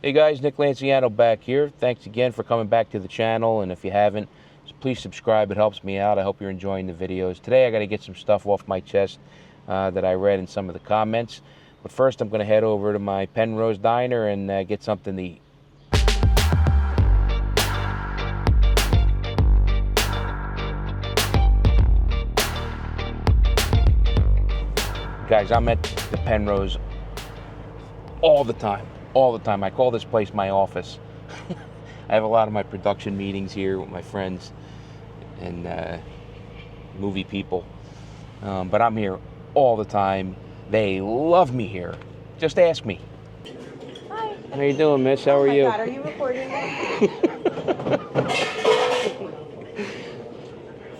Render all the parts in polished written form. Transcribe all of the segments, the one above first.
Hey guys, Nick Lanciano back here. Thanks again for coming back to the channel, and if you haven't, please subscribe. It helps me out. I hope you're enjoying the videos. Today I got to get some stuff off my chest that I read in some of the comments. But first I'm going to head over to my Penrose Diner and get something to eat. Guys, I'm at the Penrose all the time. All the time. I call this place my office. I have a lot of my production meetings here with my friends and movie people. But I'm here all the time. They love me here. Just ask me. Hi. How you doing, miss? How are you? Oh my God, are you recording it?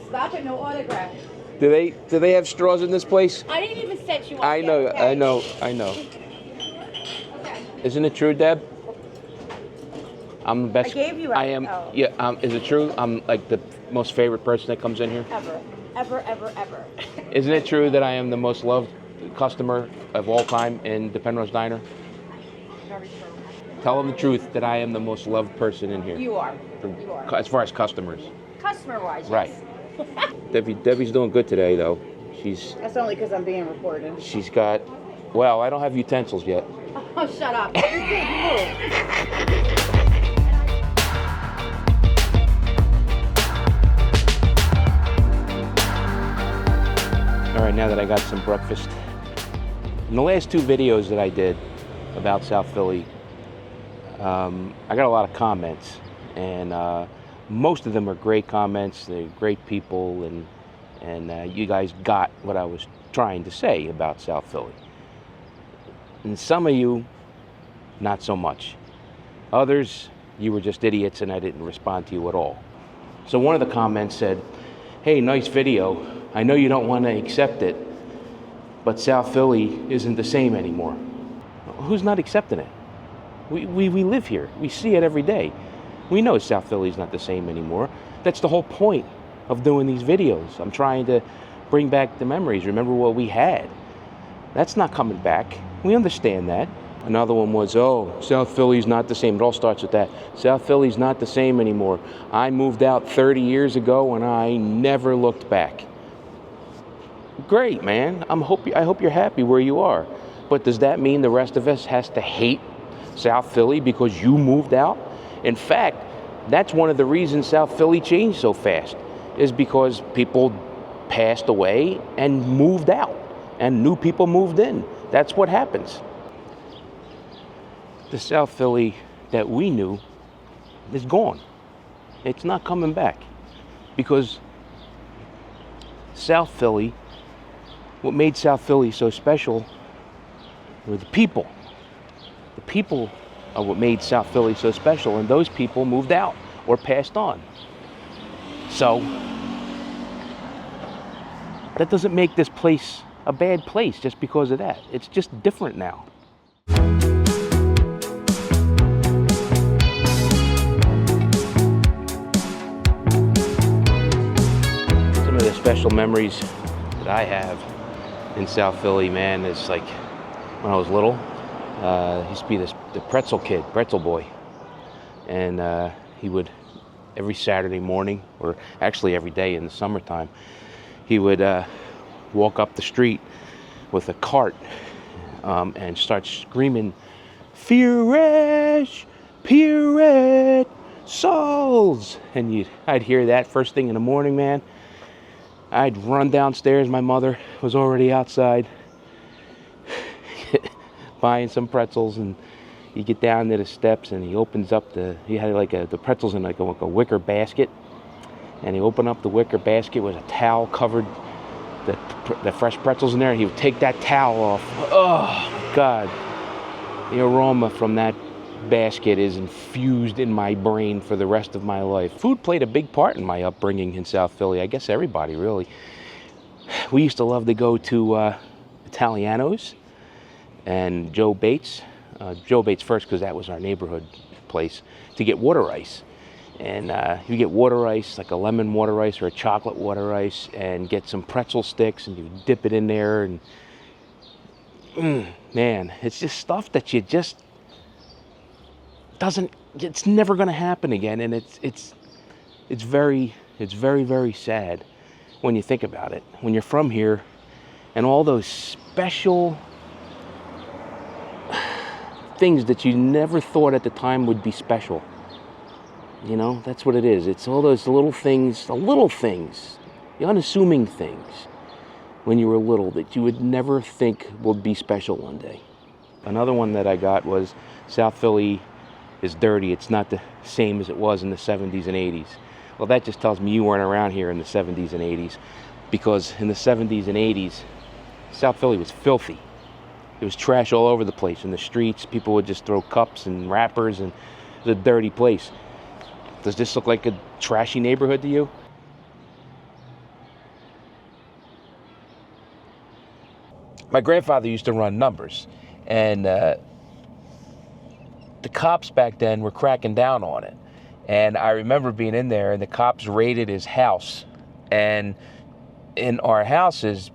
Stop it, no autograph. Do they have straws in this place? I didn't even set you up. I know, yet, okay? I know. Okay. Isn't it true, Deb? I'm the best. I gave you. I am. Oh. Yeah. Is it true? I'm like the most favorite person that comes in here. Ever. Isn't it true that I am the most loved customer of all time in the Penrose Diner? Very true. Tell them the truth that I am the most loved person in here. You are. You are. As far as customers. Customer-wise, yes. Right. Debbie's doing good today, though. That's only because I'm being recorded. She's got. Well, I don't have utensils yet. Oh, shut up. You move. All right, now that I got some breakfast. In the last two videos that I did about South Philly, I got a lot of comments, and most of them are great comments. They're great people, and you guys got what I was trying to say about South Philly. And some of you, not so much. Others, you were just idiots and I didn't respond to you at all. So one of the comments said, "Hey, nice video. I know you don't want to accept it, but South Philly isn't the same anymore." Who's not accepting it? We live here. We see it every day. We know South Philly's not the same anymore. That's the whole point of doing these videos. I'm trying to bring back the memories. Remember what we had. That's not coming back. We understand that. Another one was, "Oh, South Philly's not the same." It all starts with that. South Philly's not the same anymore. I moved out 30 years ago and I never looked back. Great, man. I hope you're happy where you are. But does that mean the rest of us has to hate South Philly because you moved out? In fact, that's one of the reasons South Philly changed so fast, is because people passed away and moved out and new people moved in. That's what happens. The South Philly that we knew is gone. It's not coming back because South Philly, what made South Philly so special were the people. The people are what made South Philly so special, and those people moved out or passed on. So that doesn't make this place a bad place just because of that. It's just different now. Some of the special memories that I have in South Philly, man, is like when I was little. Used to be the pretzel kid, pretzel boy, and he would every Saturday morning, or actually every day in the summertime, he would walk up the street with a cart and start screaming, "Furish, Pirate Souls!" And I'd hear that first thing in the morning, man. I'd run downstairs. My mother was already outside buying some pretzels, and you get down to the steps and he opens up he had like the pretzels in like a wicker basket, and he opened up the wicker basket with a towel covered the fresh pretzels in there, and he would take that towel off. Oh God, the aroma from that basket is infused in my brain for the rest of my life. Food played a big part in my upbringing in South Philly. I guess everybody really. We used to love to go to Italiano's and Joe Bates. Joe Bates first because that was our neighborhood place, to get water ice. And you get water ice, like a lemon water ice or a chocolate water ice, and get some pretzel sticks and you dip it in there, and man, it's just stuff that you just it's never going to happen again. And it's very, very sad when you think about it. When you're from here and all those special things that you never thought at the time would be special. You know, that's what it is. It's all those little things, the unassuming things when you were little that you would never think would be special one day. Another one that I got was South Philly is dirty. It's not the same as it was in the 70s and 80s. Well, that just tells me you weren't around here in the 70s and 80s, because in the 70s and 80s, South Philly was filthy. There was trash all over the place in the streets. People would just throw cups and wrappers, and it was a dirty place. Does this look like a trashy neighborhood to you? My grandfather used to run numbers, and the cops back then were cracking down on it. And I remember being in there, and the cops raided his house. And in our houses,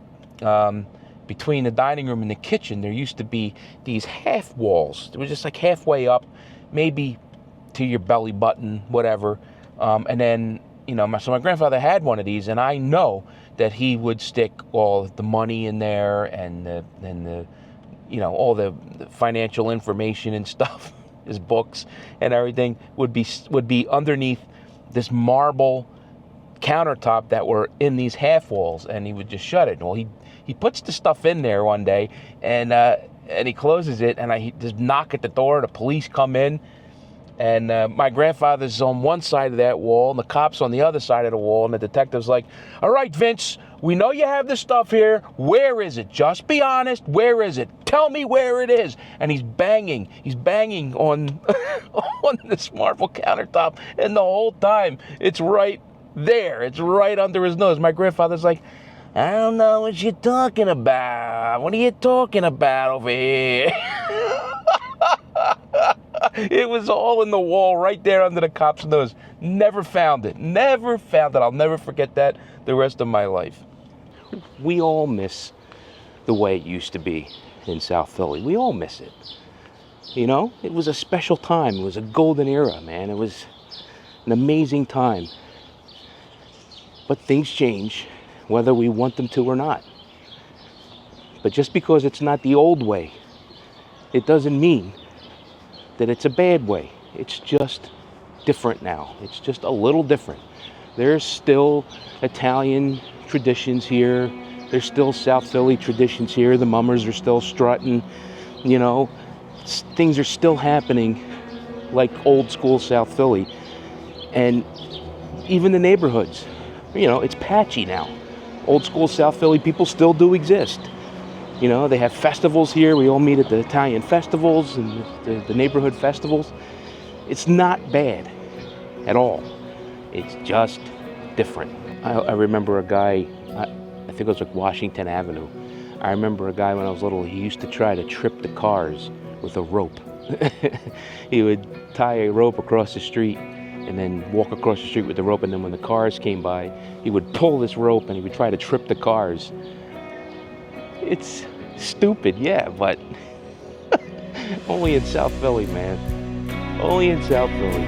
between the dining room and the kitchen, there used to be these half walls. They were just like halfway up, maybe to your belly button, whatever. And then, you know, so my grandfather had one of these, and I know that he would stick all the money in there and the you know, all the financial information and stuff, his books and everything would be underneath this marble countertop that were in these half walls, and he would just shut it. Well, he puts the stuff in there one day, and he closes it, and he just knock at the door. The police come in, and my grandfather's on one side of that wall, and the cop's on the other side of the wall, and the detective's like, "All right, Vince, we know you have this stuff here. Where is it? Just be honest. Where is it? Tell me where it is." And he's banging on on this marble countertop, and the whole time it's right there. It's right under his nose. My grandfather's like, "I don't know what you're talking about. What are you talking about over here?" It was all in the wall right there under the cop's nose. Never found it. Never found it. I'll never forget that the rest of my life. We all miss the way it used to be in South Philly. We all miss it. You know, it was a special time. It was a golden era, man. It was an amazing time. But things change, whether we want them to or not. But just because it's not the old way, it doesn't mean that it's a bad way. It's just different now. It's just a little different. There's still Italian traditions here. There's still South Philly traditions here. The mummers are still strutting. You know, things are still happening like old school South Philly. And even the neighborhoods, you know, it's patchy now. Old school South Philly people still do exist. You know, they have festivals here. We all meet at the Italian festivals and the neighborhood festivals. It's not bad at all. It's just different. I remember a guy, I think it was like Washington Avenue. I remember a guy when I was little, he used to try to trip the cars with a rope. He would tie a rope across the street and then walk across the street with the rope, and then when the cars came by, he would pull this rope and he would try to trip the cars. It's stupid, yeah, but only in South Philly, man. Only in South Philly.